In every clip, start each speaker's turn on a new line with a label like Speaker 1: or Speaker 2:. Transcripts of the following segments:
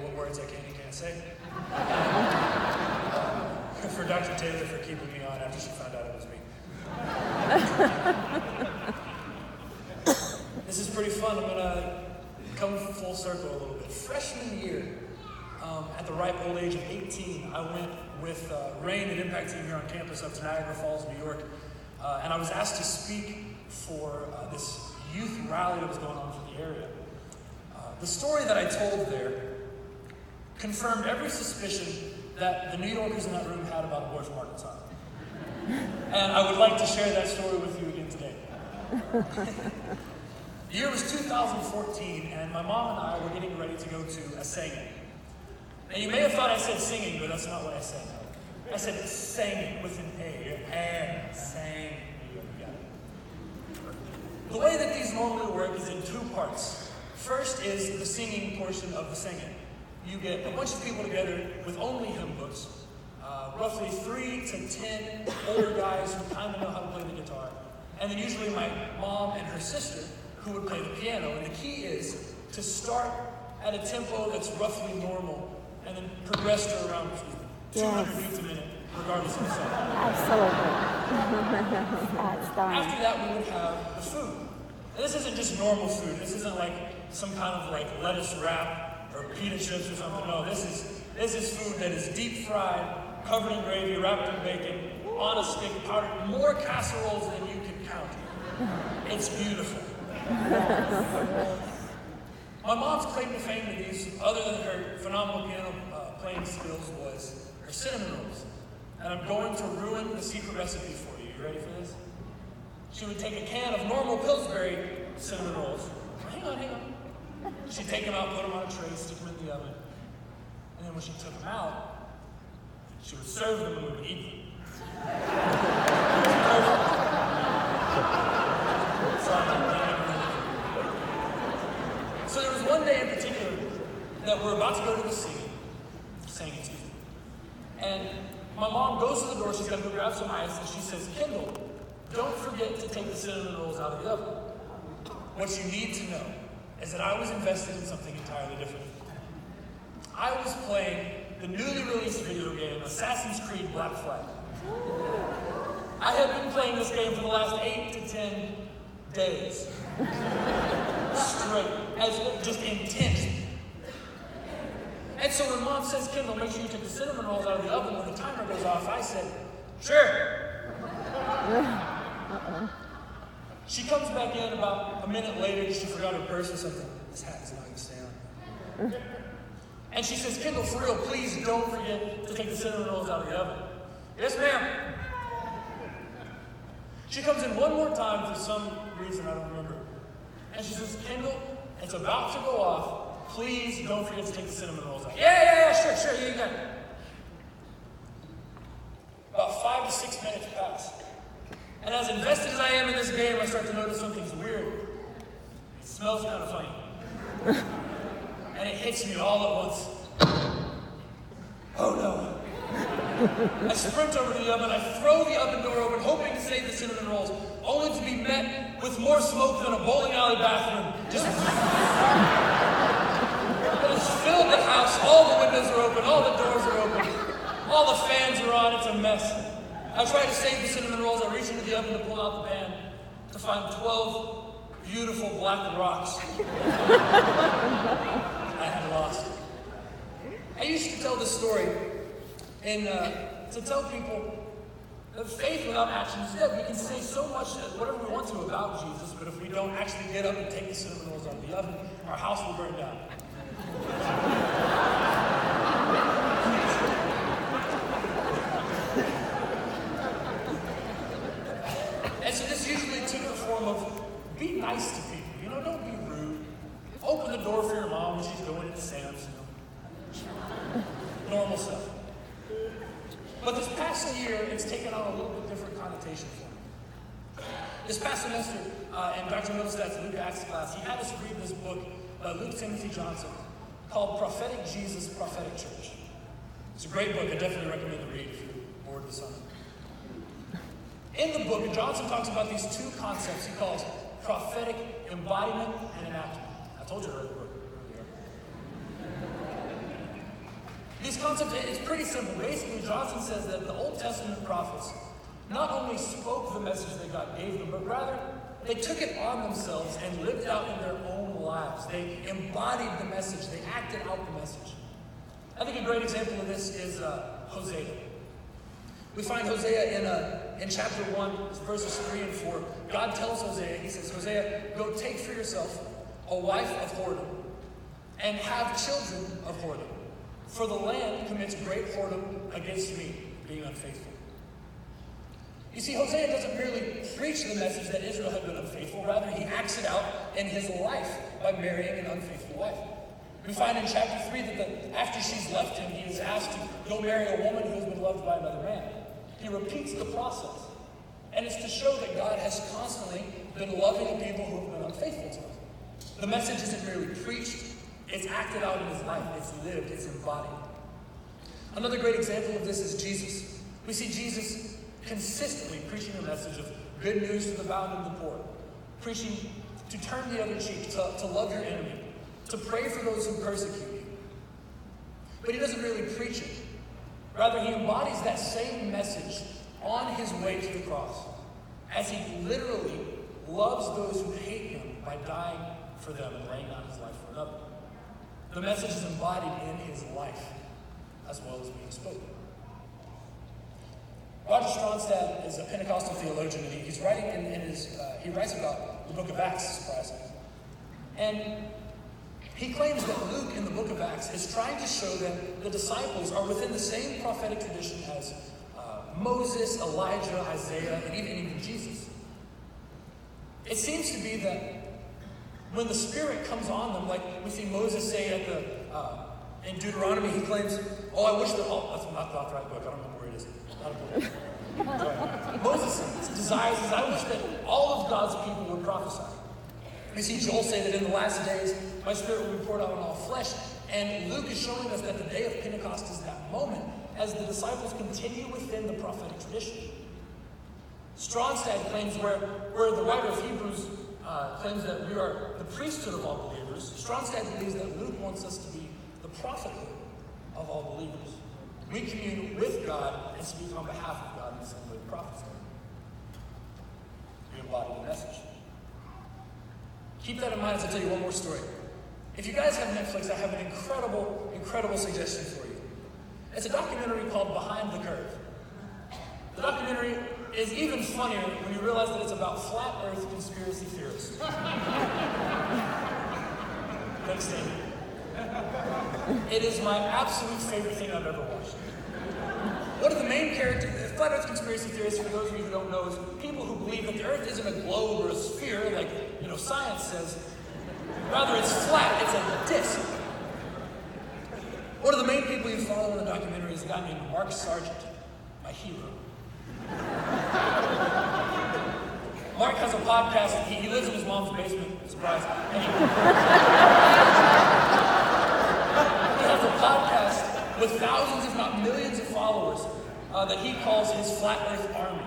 Speaker 1: what words I can and can't say. For Dr. Taylor for keeping me on after she found out it was me. This is pretty fun. I'm going to come full circle a little bit. Freshman year, at the ripe old age of 18, I went with Rain at Impact Team here on campus up to Niagara Falls, New York. And I was asked to speak for this youth rally that was going on for the area. The story that I told there confirmed every suspicion that the New Yorkers in that room had about a boy from Arkansas. And I would like to share that story with you again today. The year was 2014, and my mom and I were getting ready to go to a singing. And you may have thought I said singing, but that's not what I said. I said singing with an A, and sang. The way that these normally work is in two parts. First is the singing portion of the singing. You get a bunch of people together with only hymn books, roughly 3 to 10 older guys who kind of know how to play the guitar, and then usually my mom and her sister who would play the piano. And the key is to start at a tempo that's roughly normal and then progress to around 200 beats a minute, regardless of the song.
Speaker 2: Absolutely.
Speaker 1: After that, we would have the food. And this isn't just normal food. This isn't like some kind of like lettuce wrap or pita chips or something. No, this is food that is deep fried, covered in gravy, wrapped in bacon, on a stick, powdered, more casseroles than you can count. It's beautiful. My mom's claim to fame to these, other than her phenomenal piano playing skills, was her cinnamon rolls. And I'm going to ruin the secret recipe for you. You ready for this? She would take a can of normal Pillsbury cinnamon rolls. Hang on. She'd take them out, put them on a tray, stick them in the oven. And then when she took them out, she would serve them and we would eat them. So there was one day in particular that we're about to go to the singing, and my mom goes to the door, she's going to go grab some ice, and she says, Kendall, don't forget to take the cinnamon rolls out of the oven. What you need to know is that I was invested in something entirely different. I was playing the newly released video game, Assassin's Creed Black Flag. I had been playing this game for the last 8 to 10 days. Straight, as just intense. And so when Mom says, Kendall, make sure you take the cinnamon rolls out of the oven when the timer goes off, I said, sure. She comes back in about a minute later because she forgot her purse or something. This hat is not going to stay on. And she says, Kendall, for real, please don't forget to take the cinnamon rolls out of the oven. Yes, ma'am. She comes in one more time for some reason I don't remember. And she says, Kendall, it's about to go off. Please don't forget to take the cinnamon rolls out. Yeah, sure, you got it. About 5 to 6 minutes pass. And as invested as I am in this game, I start to notice something's weird. It smells kind of funny. And it hits me all at once. Oh no. I sprint over to the oven, I throw the oven door open, hoping to save the cinnamon rolls, only to be met with more smoke than a bowling alley bathroom. Just filled the house, all the windows are open, all the doors are open, all the fans are on, it's a mess. I try to save the cinnamon rolls, I reach into the oven to pull out the pan to find 12 beautiful black rocks. I had lost. I used to tell this story and to tell people that faith without action is dead. We can say so much, whatever we want to about Jesus, but if we don't actually get up and take the cinnamon rolls out of the oven, our house will burn down. And so this usually took the form of be nice to people. You know, don't be rude. Open the door for your mom when she's going into Sam's. Normal stuff. But this past year, it's taken on a little bit different connotation for me. This past semester, in Dr. Middlestad's Luke Acts class, he had us read this book by Luke Timothy Johnson called Prophetic Jesus, Prophetic Church. It's a great book. I definitely recommend the read if you're bored this summer. In the book, Johnson talks about these two concepts he calls prophetic embodiment and enactment. I told you I read the book earlier. These concepts, it's pretty simple. Basically, Johnson says that the Old Testament prophets not only spoke the message that God gave them, but rather they took it on themselves and lived it out in their own lives. They embodied the message. They acted out the message. I think a great example of this is Hosea. We find Hosea in chapter 1, verses 3 and 4. God tells Hosea, he says, Hosea, go take for yourself a wife of whoredom and have children of whoredom. For the land commits great whoredom against me, being unfaithful. You see, Hosea doesn't merely preach the message that Israel had been unfaithful. Rather, he acts it out in his life by marrying an unfaithful wife. We find in chapter 3 that after she's left him, he is asked to go marry a woman who has been loved by another man. He repeats the process. And it's to show that God has constantly been loving the people who have been unfaithful to him. The message isn't merely preached, it's acted out in his life, it's lived, it's embodied. Another great example of this is Jesus. We see Jesus consistently preaching a message of good news to the bound and the poor, preaching to turn the other cheek, to love your enemy, to pray for those who persecute you. But he doesn't really preach it. Rather, he embodies that same message on his way to the cross, as he literally loves those who hate him by dying for them and laying down his life for another. The message is embodied in his life, as well as being spoken. Roger Stronstad is a Pentecostal theologian, and he's writing he writes about the book of Acts, surprisingly. And he claims that Luke in the book of Acts is trying to show that the disciples are within the same prophetic tradition as Moses, Elijah, Isaiah, and even Jesus. It seems to be that when the Spirit comes on them, like we see Moses say in Deuteronomy, he claims, "Oh, I wish that that's not the right book. I don't remember where it is. Not a book." Moses desires, "I wish that all of God's people would prophesy." We see Joel say that in the last days, my Spirit will be poured out on all flesh. And Luke is showing us that the day of Pentecost is that moment, as the disciples continue within the prophetic tradition. Stronstad claims where the writer of Hebrews claims that we are the priesthood of all believers. Stronstad believes that Luke wants us to be the prophethood of all believers. We commune with God and speak on behalf of God in the same way the prophets do. We embody the message. Keep that in mind as I tell you one more story. If you guys have Netflix, I have an incredible suggestion for you. It's a documentary called Behind the Curve. The documentary is even funnier when you realize that it's about flat earth conspiracy theorists. Thanks, David. It is my absolute favorite thing I've ever watched. One of the main characters, flat earth conspiracy theorists, for those of you who don't know, is people who believe that the earth isn't a globe or a sphere like, science says. Rather, it's flat, it's a disc. One of the main people you follow in the documentary is a guy named Mark Sargent, my hero. Mark has a podcast. He lives in his mom's basement. Surprise. Anyway. He has a podcast with thousands, if not millions, of followers that he calls his Flat Earth Army.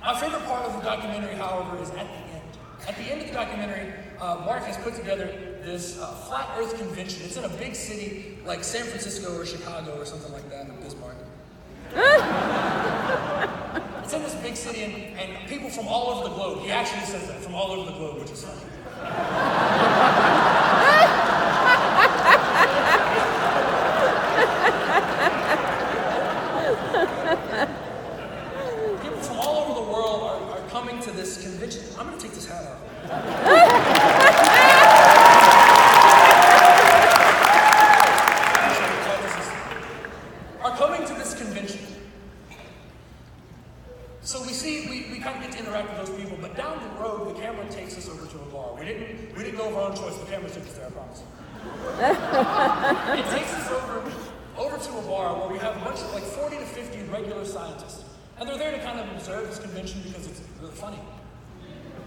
Speaker 1: My favorite part of the documentary, however, is at the end. At the end of the documentary, Mark has put together this Flat Earth convention. It's in a big city like San Francisco or Chicago or something like that, in Bismarck. It's in this big city, and people from all over the globe, he actually says that, from all over the globe, which is funny. People from all over the world are coming to this convention. I'm going to take this hat off. Are coming to this convention. So we kind of get to interact with those people, but down the road, the camera takes us over to a bar. We didn't go of our own choice. The camera took us there, I promise. It takes us over to a bar where we have a bunch of 40 to 50 regular scientists. And they're there to kind of observe this convention because it's really funny.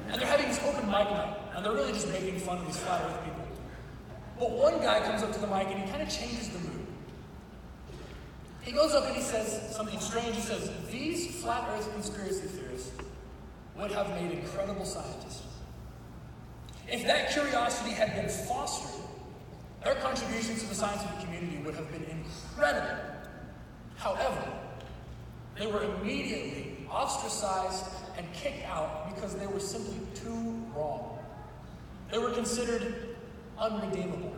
Speaker 1: And they're having this open mic night, and they're really just making fun of these flat earth people. But one guy comes up to the mic and he kind of changes the mood. He goes up and he says something strange. He says, "These flat earth conspiracy theorists would have made incredible scientists. If that curiosity had been fostered, their contribution preaching to the scientific community would have been incredible. However, they were immediately ostracized and kicked out because they were simply too wrong. They were considered unredeemable.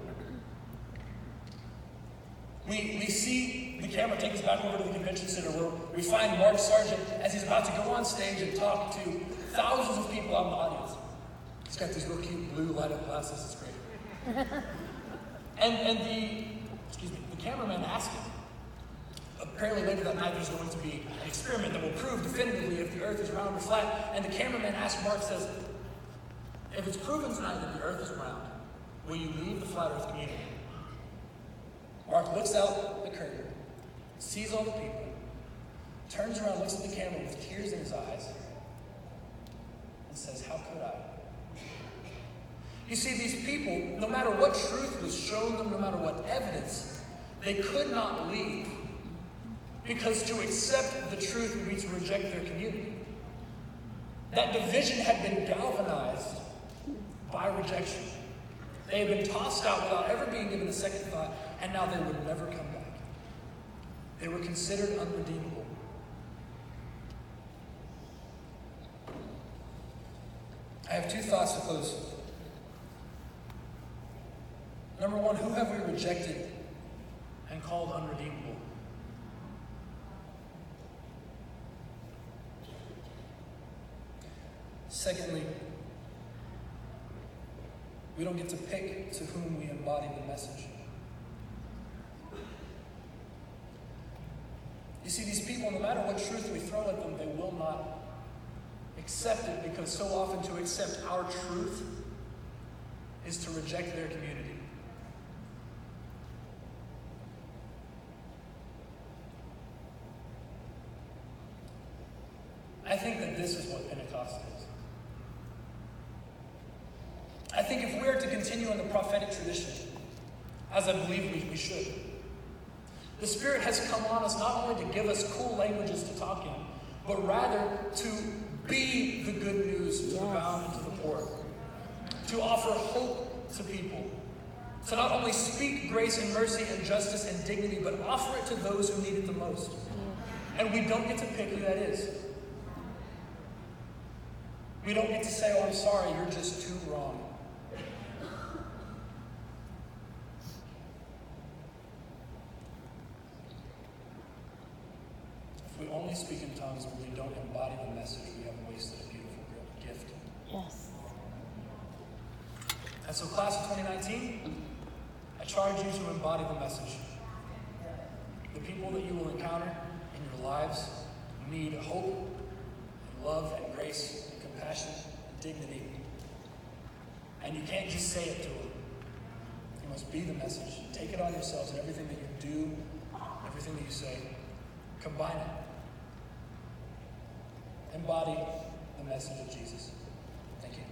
Speaker 1: We see the camera take us back over to the convention center where we find Mark Sargent as he's about to go on stage and talk to thousands of people out in the audience. He's got these real cute blue light-up glasses. It's great. and the cameraman asked him. Apparently later that night there's going to be an experiment that will prove definitively if the earth is round or flat. And the cameraman asked Mark, says, if it's proven tonight that the earth is round, will you leave the flat earth community? Mark looks out the curtain, sees all the people, turns around, looks at the camera with tears in his eyes, and says, how could I? You see, these people, no matter what truth was shown them, no matter what evidence, they could not leave. Because to accept the truth would be to reject their community. That division had been galvanized by rejection. They had been tossed out without ever being given a second thought, and now they would never come back. They were considered unredeemable. I have two thoughts to close. Number one, who have we rejected and called unredeemable? Secondly, we don't get to pick to whom we embody the message. You see, these people, no matter what truth we throw at them, they will not accept it, because so often to accept our truth is to reject their community. I think that this is what Pentecost is. I think if we are to continue in the prophetic tradition, as I believe we should, the Spirit has come on us not only to give us cool languages to talk in, but rather to be the good news to the bound and to the poor, to offer hope to people, to not only speak grace and mercy and justice and dignity, but offer it to those who need it the most. And we don't get to pick who that is. We don't get to say, oh, I'm sorry, you're just too wrong. If we only speak in tongues but we don't embody the message, we have wasted a beautiful gift.
Speaker 2: Yes.
Speaker 1: And so, class of 2019, I charge you to embody the message. The people that you will encounter in your lives need hope, and love, and grace, and compassion, and dignity. And you can't just say it to them. You must be the message. Take it on yourselves in everything that you do, everything that you say. Combine it. Embody the message of Jesus. Thank you.